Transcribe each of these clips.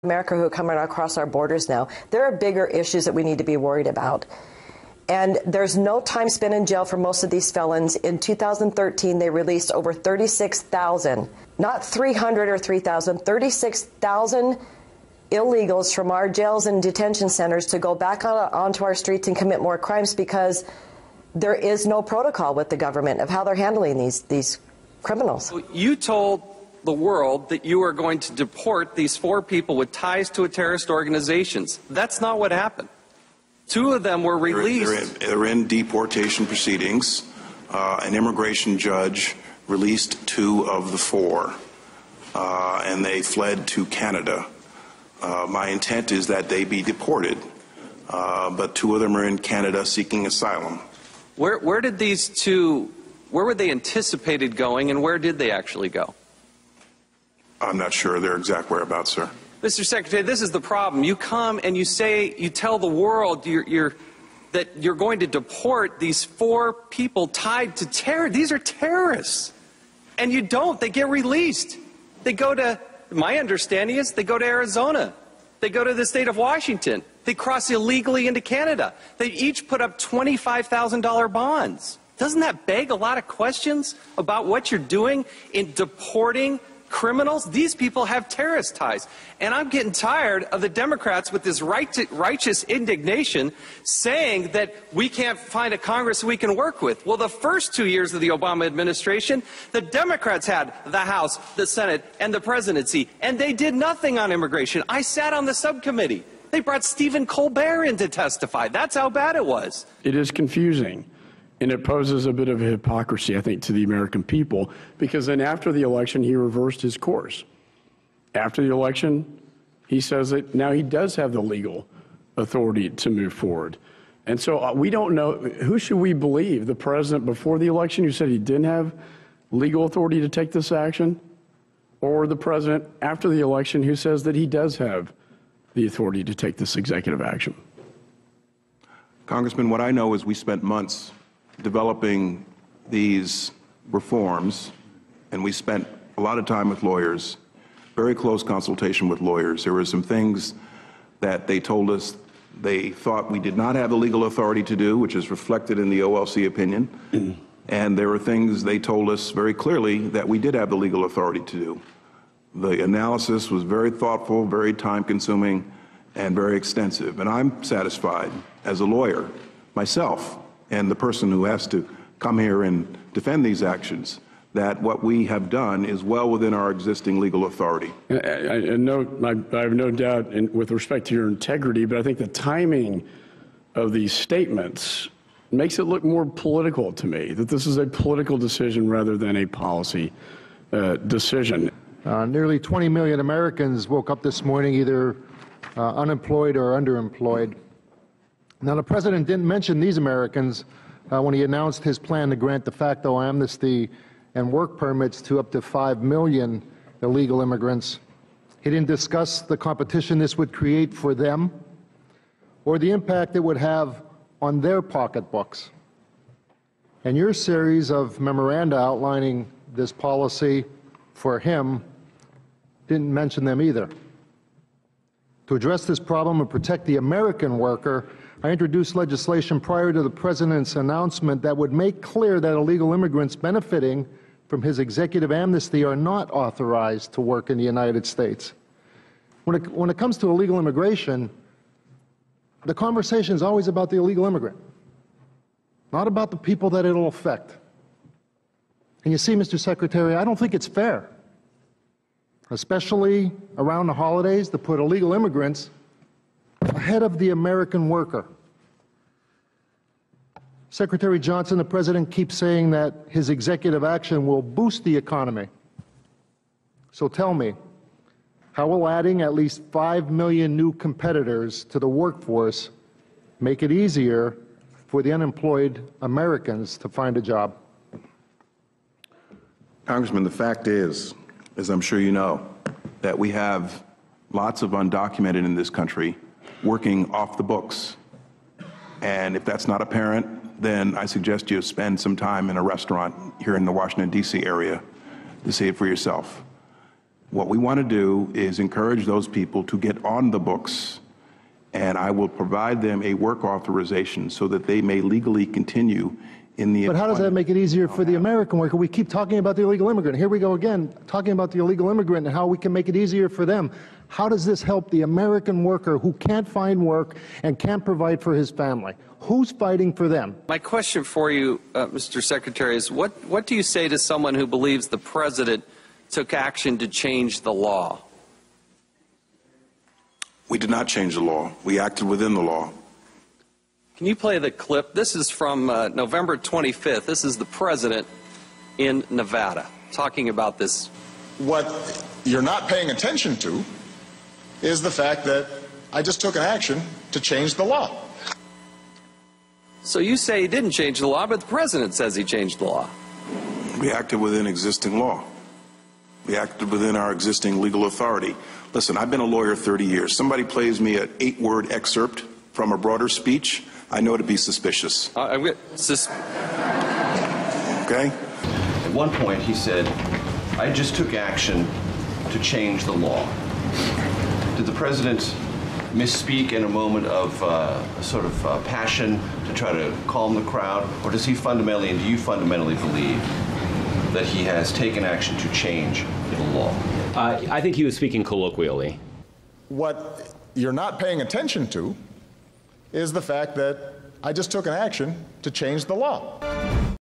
America who are coming across our borders now. There are bigger issues that we need to be worried about. And there's no time spent in jail for most of these felons. In 2013, they released over 36,000, not 300 or 3,000, 36,000 illegals from our jails and detention centers to go back onto our streets and commit more crimes because there is no protocol with the government of how they're handling these criminals. You told the world that you are going to deport these 4 people with ties to a terrorist organizations. That's not what happened. 2 of them were released. They're in deportation proceedings. An immigration judge released 2 of the 4, and they fled to Canada. My intent is that they be deported, but 2 of them are in Canada seeking asylum. Where did these 2, where were they anticipated going, and where did they actually go? I'm not sure their exact whereabouts, sir. Mr. Secretary, this is the problem. You come and you tell the world that you're going to deport these 4 people tied to terror. These are terrorists. And you don't. They get released. They go to, my understanding is, they go to Arizona. They go to the state of Washington. They cross illegally into Canada. They each put up $25,000 bonds. Doesn't that beg a lot of questions about what you're doing in deporting criminals? These people have terrorist ties. And I'm getting tired of the Democrats with this righteous indignation saying that we can't find a Congress we can work with. Well, the first 2 years of the Obama administration, the Democrats had the House, the Senate, and the presidency, and they did nothing on immigration. I sat on the subcommittee. They brought Stephen Colbert in to testify. That's how bad it was. It is confusing. And it poses a bit of a hypocrisy, I think, to the American people, because then after the election, he reversed his course. After the election, he says that now he does have the legal authority to move forward. And so we don't know, who should we believe? The president before the election who said he didn't have legal authority to take this action? Or the president after the election who says that he does have the authority to take this executive action? Congressman, what I know is we spent months developing these reforms, and we spent a lot of time with lawyers, very close consultation with lawyers. There were some things that they told us they thought we did not have the legal authority to do, which is reflected in the OLC opinion. And there were things they told us very clearly that we did have the legal authority to do. The analysis was very thoughtful, very time-consuming, and very extensive. And I'm satisfied as a lawyer myself, and the person who has to come here and defend these actions, that what we have done is well within our existing legal authority. I have no doubt with respect to your integrity, but I think the timing of these statements makes it look more political to me, that this is a political decision rather than a policy decision. Nearly 20 million Americans woke up this morning either unemployed or underemployed. Now, the president didn't mention these Americans when he announced his plan to grant de facto amnesty and work permits to up to 5 million illegal immigrants. He didn't discuss the competition this would create for them or the impact it would have on their pocketbooks. And your series of memoranda outlining this policy for him didn't mention them either. To address this problem and protect the American worker, I introduced legislation prior to the president's announcement that would make clear that illegal immigrants benefiting from his executive amnesty are not authorized to work in the United States. When it comes to illegal immigration, the conversation is always about the illegal immigrant, not about the people that it'll affect. And you see, Mr. Secretary, I don't think it's fair, especially around the holidays, to put illegal immigrants ahead of the American worker. Secretary Johnson, the president keeps saying that his executive action will boost the economy. So tell me, how will adding at least 5 million new competitors to the workforce make it easier for the unemployed Americans to find a job? Congressman, the fact is, as I'm sure you know, that we have lots of undocumented in this country working off the books. And if that's not apparent, then I suggest you spend some time in a restaurant here in the Washington, D.C. area to see it for yourself. What we want to do is encourage those people to get on the books, and I will provide them a work authorization so that they may legally continue in the. But how does that make it easier for the American worker? We keep talking about the illegal immigrant. Here we go again, talking about the illegal immigrant and how we can make it easier for them. How does this help the American worker who can't find work and can't provide for his family? Who's fighting for them? My question for you, Mr. Secretary, is what do you say to someone who believes the president took action to change the law? We did not change the law. We acted within the law. Can you play the clip? This is from November 25th. This is the president in Nevada talking about this. What you're not paying attention to is the fact that I just took an action to change the law. So you say he didn't change the law, but the president says he changed the law. We acted within existing law. We acted within our existing legal authority. Listen, I've been a lawyer 30 years. Somebody plays me an 8-word excerpt from a broader speech, I know to be suspicious. Okay? At one point, he said, I just took action to change the law. Did the president misspeak in a moment of passion to try to calm the crowd? Or does he fundamentally, and do you fundamentally believe that he has taken action to change the law? I think he was speaking colloquially. What you're not paying attention to is the fact that I just took an action to change the law.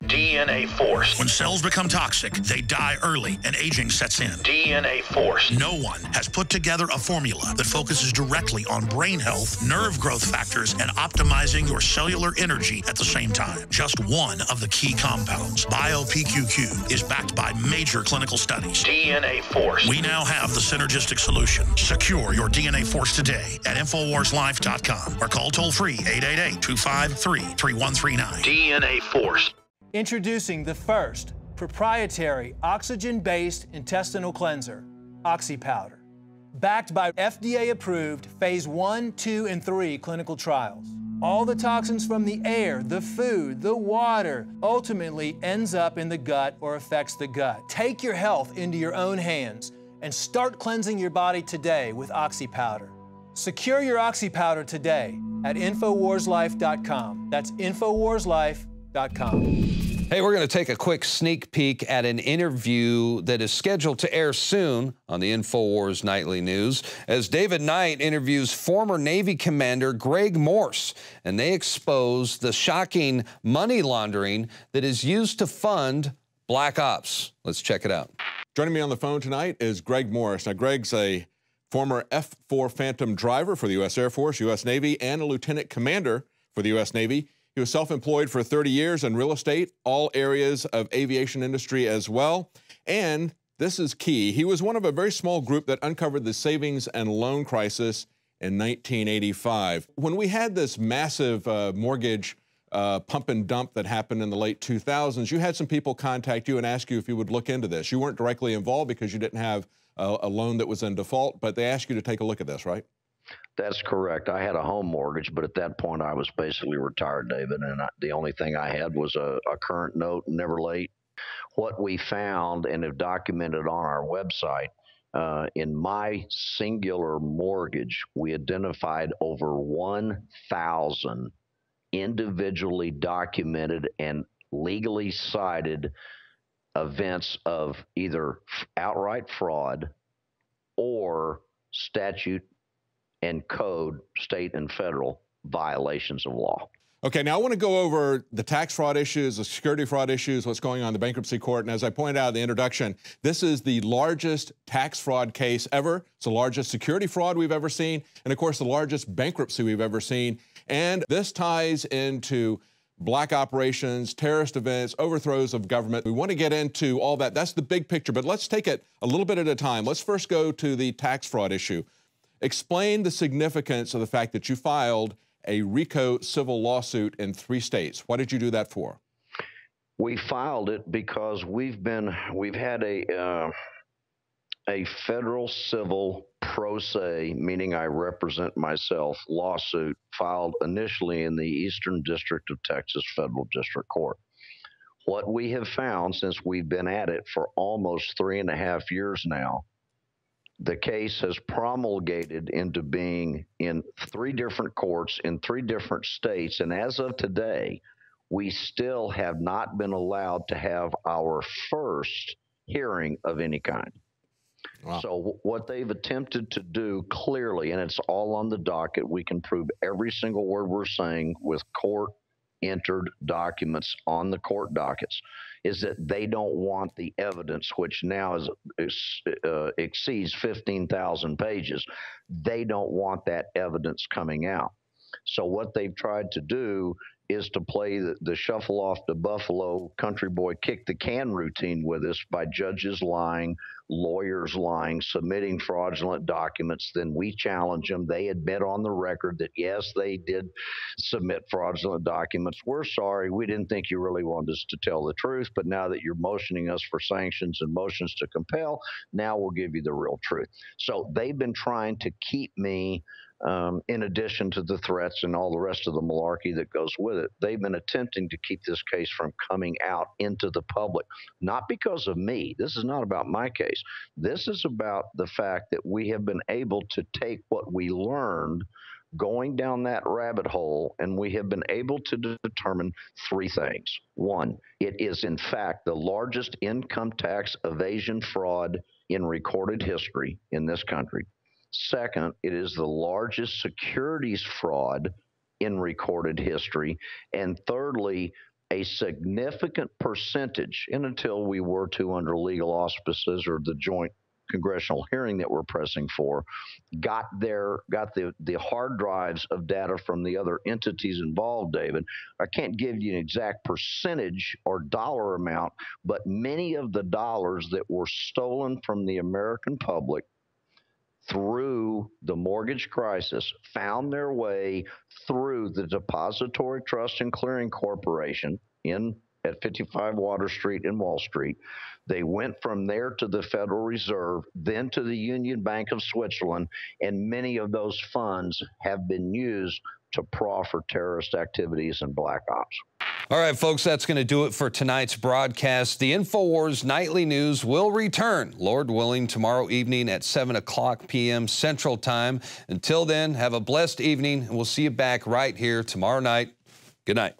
DNA Force. When cells become toxic, they die early and aging sets in. DNA Force. No one has put together a formula that focuses directly on brain health, nerve growth factors, and optimizing your cellular energy at the same time. Just one of the key compounds, BioPQQ, is backed by major clinical studies. DNA Force. We now have the synergistic solution. Secure your DNA Force today at InfoWarsLife.com or call toll-free 888-253-3139. DNA Force. Introducing the first proprietary oxygen-based intestinal cleanser, OxyPowder, backed by FDA-approved Phase 1, 2, and 3 clinical trials. All the toxins from the air, the food, the water, ultimately ends up in the gut or affects the gut. Take your health into your own hands and start cleansing your body today with OxyPowder. Secure your OxyPowder today at InfoWarsLife.com. That's InfoWarsLife.com. Hey, we're going to take a quick sneak peek at an interview that is scheduled to air soon on the InfoWars Nightly News as David Knight interviews former Navy Commander Greg Morse, and they expose the shocking money laundering that is used to fund black ops. Let's check it out. Joining me on the phone tonight is Greg Morse. Now, Greg's a former F-4 Phantom driver for the U.S. Air Force, U.S. Navy, and a lieutenant commander for the U.S. Navy. He was self-employed for 30 years in real estate, all areas of aviation industry as well. And this is key. He was one of a very small group that uncovered the savings and loan crisis in 1985. When we had this massive mortgage pump and dump that happened in the late 2000s, you had some people contact you and ask you if you would look into this. You weren't directly involved because you didn't have a loan that was in default, but they asked you to take a look at this, right? That's correct. I had a home mortgage, but at that point I was basically retired, David, and the only thing I had was a current note, never late. What we found and have documented on our website, in my singular mortgage, we identified over 1,000 individually documented and legally cited events of either outright fraud or statute and code, state and federal violations of law. Okay, now I want to go over the tax fraud issues, the security fraud issues, what's going on in the bankruptcy court. And as I pointed out in the introduction, this is the largest tax fraud case ever. It's the largest security fraud we've ever seen. And of course, the largest bankruptcy we've ever seen. And this ties into black operations, terrorist events, overthrows of government. We want to get into all that. That's the big picture, but let's take it a little bit at a time. Let's first go to the tax fraud issue. Explain the significance of the fact that you filed a RICO civil lawsuit in 3 states. Why did you do that for? We filed it because we've had a federal civil pro se, meaning I represent myself, lawsuit filed initially in the Eastern District of Texas Federal District Court. What we have found since we've been at it for almost 3.5 years now The case has promulgated into being in 3 different courts in 3 different states, and as of today, we still have not been allowed to have our first hearing of any kind. Wow. So what they've attempted to do clearly, and it's all on the docket, we can prove every single word we're saying with court-entered documents on the court dockets, is that they don't want the evidence, which now exceeds 15,000 pages. They don't want that evidence coming out. So what they've tried to do is to play the shuffle off the Buffalo country boy kick the can routine with us by judges lying, lawyers lying, submitting fraudulent documents. Then we challenge them. They admit on the record that, yes, they did submit fraudulent documents. We're sorry. We didn't think you really wanted us to tell the truth. But now that you're motioning us for sanctions and motions to compel, now we'll give you the real truth. So they've been trying to keep me, in addition to the threats and all the rest of the malarkey that goes with it, they've been attempting to keep this case from coming out into the public. Not because of me. This is not about my case. This is about the fact that we have been able to take what we learned going down that rabbit hole, and we have been able to determine 3 things. 1, it is in fact the largest income tax evasion fraud in recorded history in this country. Second, it is the largest securities fraud in recorded history. And thirdly, a significant percentage, and until we were to under legal auspices or the joint congressional hearing that we're pressing for, got the hard drives of data from the other entities involved, David. I can't give you an exact percentage or dollar amount, but many of the dollars that were stolen from the American public through the mortgage crisis found their way through the Depository Trust and Clearing Corporation at 55 Water Street in Wall Street. They went from there to the Federal Reserve, then to the Union Bank of Switzerland, and many of those funds have been used to proffer terrorist activities and black ops. All right, folks, that's going to do it for tonight's broadcast. The InfoWars Nightly News will return, Lord willing, tomorrow evening at 7 o'clock p.m. Central Time. Until then, have a blessed evening, and we'll see you back right here tomorrow night. Good night.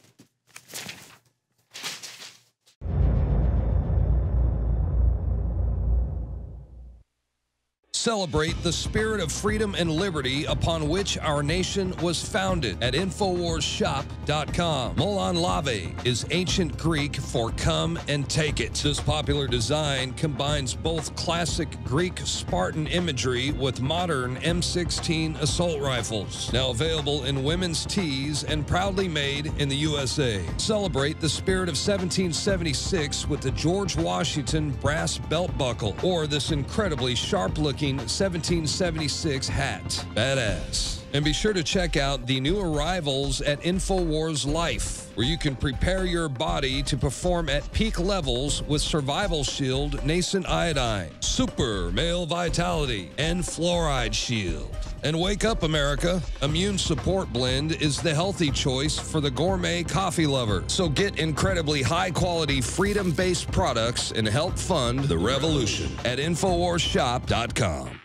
Celebrate the spirit of freedom and liberty upon which our nation was founded at InfoWarsShop.com. Molon Lave is ancient Greek for come and take it. This popular design combines both classic Greek Spartan imagery with modern M16 assault rifles. Now available in women's tees and proudly made in the USA. Celebrate the spirit of 1776 with the George Washington brass belt buckle or this incredibly sharp-looking 1776 hat. Badass. And be sure to check out the new arrivals at InfoWars Life, where you can prepare your body to perform at peak levels with Survival Shield Nascent Iodine, Super Male Vitality, and Fluoride Shield. And wake up, America. Immune Support Blend is the healthy choice for the gourmet coffee lover. So get incredibly high-quality, freedom-based products and help fund the revolution at InfoWarsShop.com.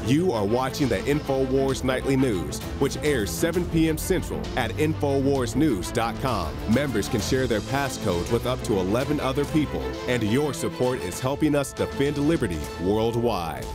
You are watching the InfoWars Nightly News, which airs 7 p.m. Central at InfoWarsNews.com. Members can share their passcodes with up to 11 other people, and your support is helping us defend liberty worldwide.